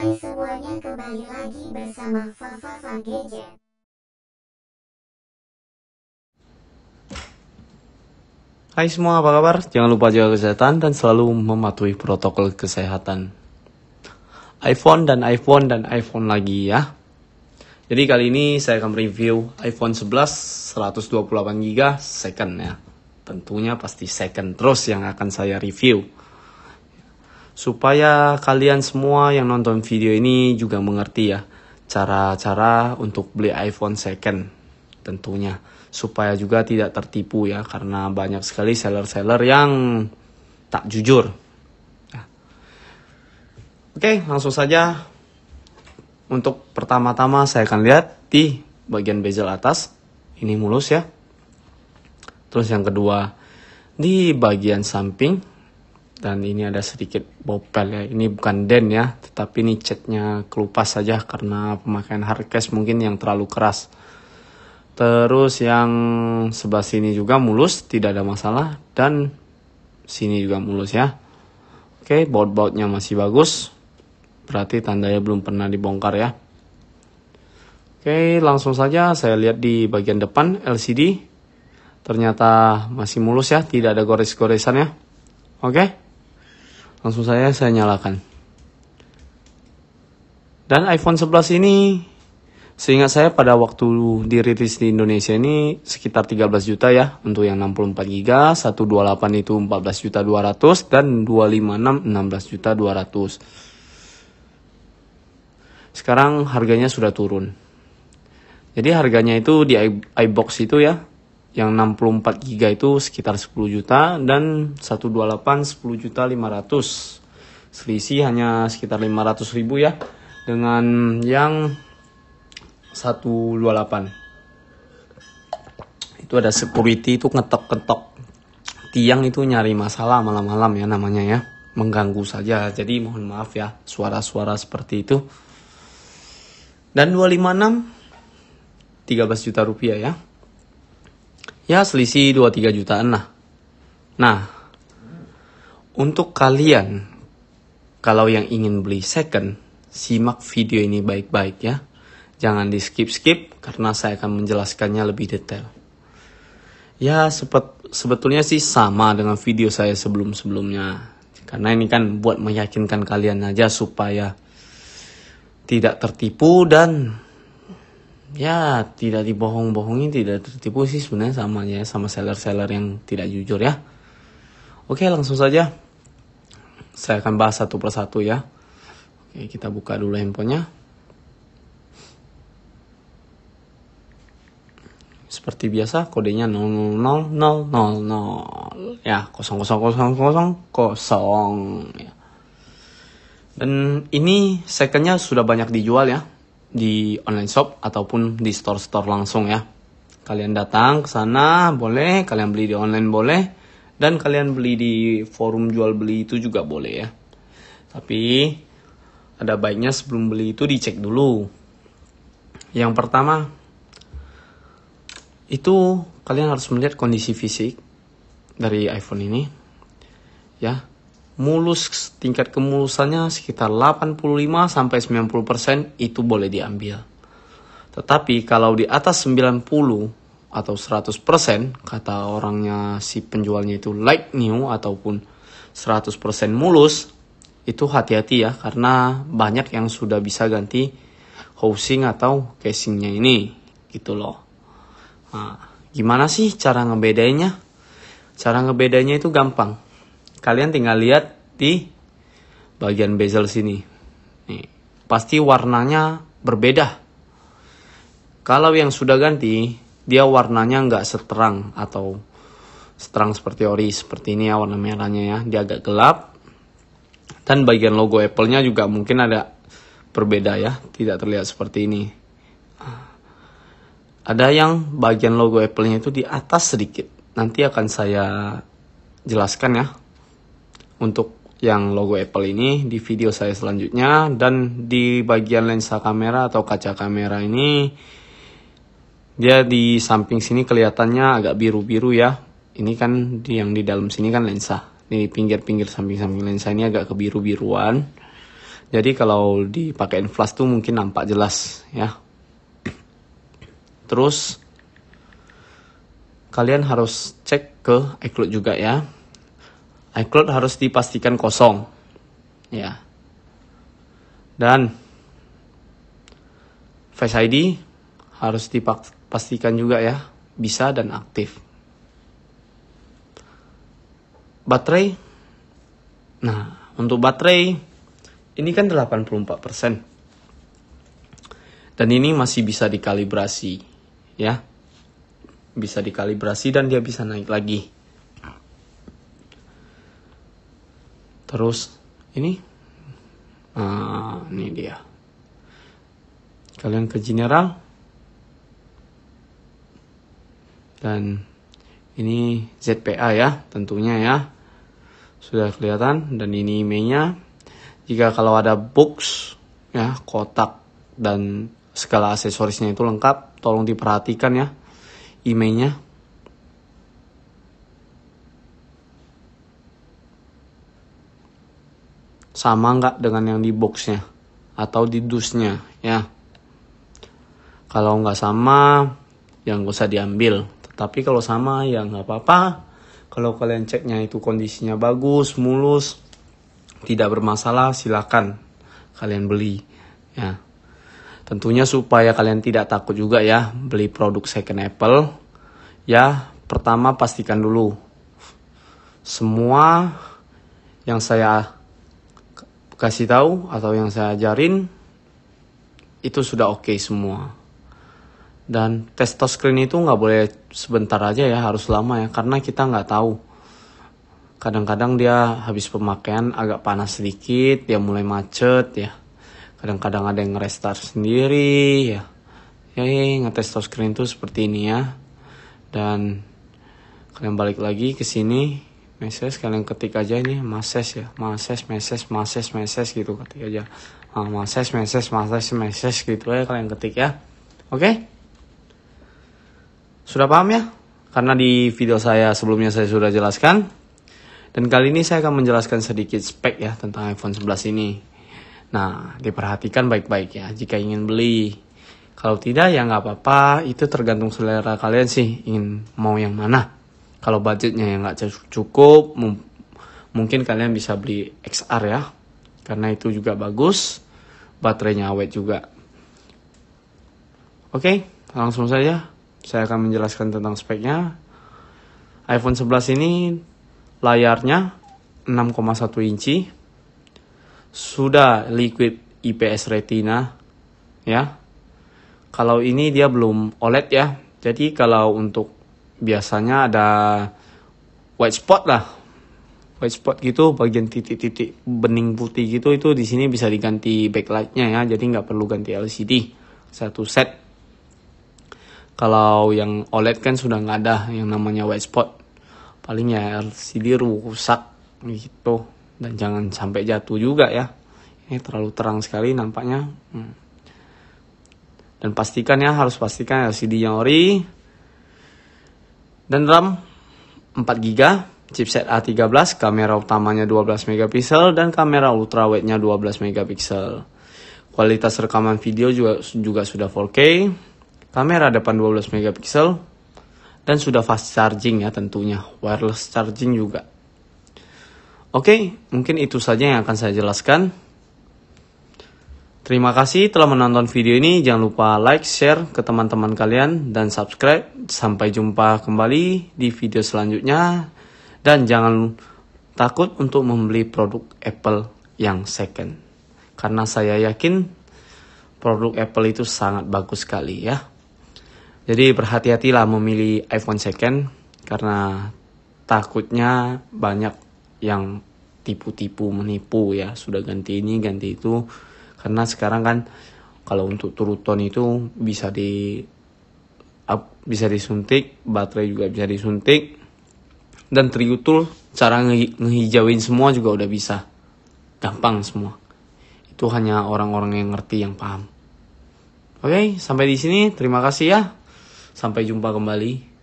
Hai semuanya, kembali lagi bersama Fafa Gadget. Hai semua, apa kabar? Jangan lupa jaga kesehatan dan selalu mematuhi protokol kesehatan. iPhone dan iPhone dan iPhone lagi ya. Jadi kali ini saya akan review iPhone 11 128GB second ya. Tentunya pasti second terus yang akan saya review. Supaya kalian semua yang nonton video ini juga mengerti ya cara-cara untuk beli iPhone second tentunya. Supaya juga tidak tertipu ya, karena banyak sekali seller-seller yang tak jujur. Oke, langsung saja. Untuk pertama-tama saya akan lihat di bagian bezel atas. Ini mulus ya. Terus yang kedua di bagian samping. Dan ini ada sedikit bopel ya. Ini bukan dent ya, tetapi ini catnya kelupas saja karena pemakaian hardcase mungkin yang terlalu keras. Terus yang sebelah sini juga mulus, tidak ada masalah. Dan sini juga mulus ya. Oke, baut-bautnya masih bagus. Berarti tandanya belum pernah dibongkar ya. Oke, langsung saja saya lihat di bagian depan LCD. Ternyata masih mulus ya, tidak ada gores-goresan ya. Oke. Langsung saya nyalakan. Dan iPhone 11 ini, seingat saya pada waktu dirilis di Indonesia ini sekitar 13 juta ya. Untuk yang 64GB, 128 itu 14.200.000 dan 256 16.200.000. Sekarang harganya sudah turun. Jadi harganya itu di iBox itu ya, yang 64GB itu sekitar 10 juta dan 128 10.500.000. Selisih hanya sekitar 500.000 ya dengan yang 128. Itu ada security itu ngetok-ketok tiang itu nyari masalah malam-malam ya namanya ya. Mengganggu saja. Jadi mohon maaf ya suara-suara seperti itu. Dan 256 13 juta rupiah ya. Ya selisih 2-3 jutaan lah. Nah, untuk kalian kalau yang ingin beli second, simak video ini baik-baik ya. Jangan di skip-skip karena saya akan menjelaskannya lebih detail. Ya sebetulnya sih sama dengan video saya sebelum-sebelumnya. Karena ini kan buat meyakinkan kalian aja supaya tidak tertipu dan ya tidak dibohong-bohongi, tidak tertipu sih sebenarnya sama ya sama seller-seller yang tidak jujur ya. Oke, langsung saja. Saya akan bahas satu persatu ya. Oke, kita buka dulu handphonenya. Seperti biasa kodenya 000000 ya 00000 ya. Dan ini secondnya sudah banyak dijual ya di online shop ataupun di store-store langsung ya. Kalian datang ke sana boleh, kalian beli di online boleh, dan kalian beli di forum jual beli itu juga boleh ya. Tapi ada baiknya sebelum beli itu dicek dulu. Yang pertama itu kalian harus melihat kondisi fisik dari iPhone ini ya. Mulus, tingkat kemulusannya sekitar 85-90% itu boleh diambil. Tetapi kalau di atas 90 atau 100% kata orangnya si penjualnya itu like new ataupun 100% mulus, itu hati-hati ya karena banyak yang sudah bisa ganti housing atau casingnya ini gitu loh. Nah, gimana sih cara ngebedainnya? Cara ngebedainnya itu gampang. Kalian tinggal lihat di bagian bezel sini. Nih, pasti warnanya berbeda. Kalau yang sudah ganti, dia warnanya nggak seterang atau seterang seperti ori. Seperti ini ya warna merahnya ya. Dia agak gelap. Dan bagian logo Apple-nya juga mungkin ada berbeda ya. Tidak terlihat seperti ini. Ada yang bagian logo Apple-nya itu di atas sedikit. Nanti akan saya jelaskan ya. Untuk yang logo Apple ini di video saya selanjutnya. Dan di bagian lensa kamera atau kaca kamera ini, dia di samping sini kelihatannya agak biru-biru ya. Ini kan yang di dalam sini kan lensa. Di pinggir-pinggir samping-samping lensa ini agak kebiru-biruan. Jadi kalau dipakein flash tuh mungkin nampak jelas ya. Terus kalian harus cek ke iCloud juga ya. iCloud harus dipastikan kosong ya. Dan Face ID harus dipastikan juga ya, bisa dan aktif. Baterai. Nah, untuk baterai ini kan 84%. Dan ini masih bisa dikalibrasi ya. Bisa dikalibrasi dan dia bisa naik lagi. Terus ini dia. Kalian ke general. Dan ini ZPA ya, tentunya ya. Sudah kelihatan, dan ini emailnya. Jika kalau ada box ya, kotak dan segala aksesorisnya itu lengkap, tolong diperhatikan ya emailnya. Sama nggak dengan yang di boxnya atau di dusnya ya. Kalau nggak sama, ya nggak usah diambil. Tapi kalau sama ya nggak apa-apa. Kalau kalian ceknya itu kondisinya bagus, mulus, tidak bermasalah, silakan kalian beli ya. Tentunya supaya kalian tidak takut juga ya beli produk second Apple. Ya, pertama pastikan dulu semua yang saya kasih tahu atau yang saya ajarin itu sudah oke semua. Dan tes touchscreen itu nggak boleh sebentar aja ya, harus lama ya, karena kita nggak tahu. Kadang-kadang dia habis pemakaian agak panas sedikit, dia mulai macet ya. Kadang-kadang ada yang nge-restart sendiri ya. Ngetes touchscreen itu seperti ini ya. Dan kalian balik lagi ke sini, message kalian ketik aja ini message ya, message gitu, ketik aja. Message gitu ya kalian ketik ya. Oke? Sudah paham ya? Karena di video saya sebelumnya saya sudah jelaskan. Dan kali ini saya akan menjelaskan sedikit spek ya tentang iPhone 11 ini. Nah, diperhatikan baik-baik ya jika ingin beli. Kalau tidak ya nggak apa-apa, itu tergantung selera kalian sih ingin mau yang mana. Kalau budgetnya yang nggak cukup, mungkin kalian bisa beli XR ya. Karena itu juga bagus, baterainya awet juga. Oke, langsung saja. Saya akan menjelaskan tentang speknya. iPhone 11 ini layarnya 6,1 inci. Sudah liquid IPS Retina ya. Kalau ini dia belum OLED ya. Jadi kalau untuk biasanya ada white spot lah. White spot gitu, bagian titik-titik bening putih gitu, itu di sini bisa diganti backlightnya ya. Jadi nggak perlu ganti LCD. Satu set. Kalau yang OLED kan sudah nggak ada yang namanya white spot. Paling ya LCD rusak gitu. Dan jangan sampai jatuh juga ya. Ini terlalu terang sekali nampaknya. Dan pastikan ya, harus pastikan LCD-nya ori. Dan RAM 4GB, chipset A13, kamera utamanya 12 megapiksel dan kamera ultrawide-nya 12 megapiksel. Kualitas rekaman video juga sudah 4K. Kamera depan 12 megapiksel dan sudah fast charging ya tentunya, wireless charging juga. Oke, mungkin itu saja yang akan saya jelaskan. Terima kasih telah menonton video ini. Jangan lupa like, share ke teman-teman kalian dan subscribe. Sampai jumpa kembali di video selanjutnya. Dan jangan takut untuk membeli produk Apple yang second. Karena saya yakin produk Apple itu sangat bagus sekali ya. Jadi berhati-hatilah memilih iPhone second karena takutnya banyak yang tipu-tipu menipu ya, sudah ganti ini ganti itu. Karena sekarang kan kalau untuk Trueton itu bisa disuntik, baterai juga bisa disuntik, dan Triutul cara ngehijauin semua juga udah bisa, gampang semua. Itu hanya orang-orang yang ngerti yang paham. Oke, sampai di sini. Terima kasih ya. Sampai jumpa kembali.